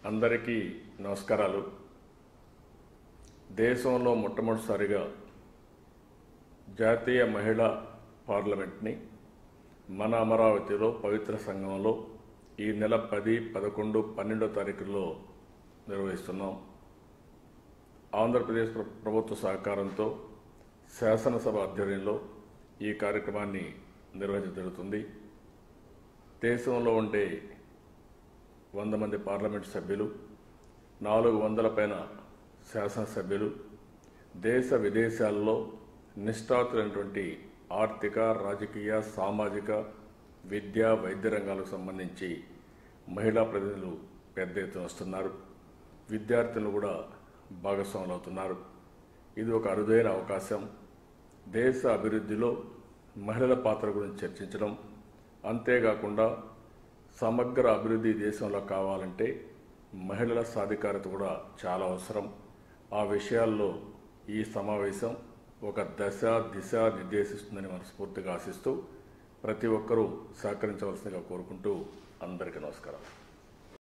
అందరికీ నమస్కారాలు. దేశంలో మొట్టమొదటిసారిగా జాతీయ మహిళా పార్లమెంట్ని మన అమరావతిలో పవిత్ర సంఘంలో ఈ నెల 10, 11, 12 తారీఖుల్లో నిర్వహిస్తున్నాం. ఆంధ్రప్రదేశ్ ప్రభుత్వ సహకారంతో శాసనసభ ఆధ్వర్యంలో ఈ కార్యక్రమాన్ని నిర్వహించజరుగుతుంది. దేశంలో ఉండే 100 మంది పార్లమెంట్ సభ్యులు, 400 పైన శాసనసభ్యులు, దేశ విదేశాల్లో నిష్ఠాతులైనటువంటి ఆర్థిక, రాజకీయ, సామాజిక, విద్యా, వైద్య రంగాలకు సంబంధించి మహిళా ప్రతినిధులు పెద్ద ఎత్తున వస్తున్నారు. విద్యార్థులు కూడా భాగస్వాములు అవుతున్నారు. ఇది ఒక అరుదైన అవకాశం. దేశ అభివృద్ధిలో మహిళల పాత్ర గురించి చర్చించడం, అంతేకాకుండా సమగ్ర అభివృద్ధి దేశంలో కావాలంటే మహిళల సాధికారత కూడా చాలా అవసరం. ఆ విషయాల్లో ఈ సమావేశం ఒక దిశ నిర్దేశిస్తుందని మనస్ఫూర్తిగా ఆశిస్తూ ప్రతి ఒక్కరూ సహకరించవలసిందిగా కోరుకుంటూ అందరికీ నమస్కారం.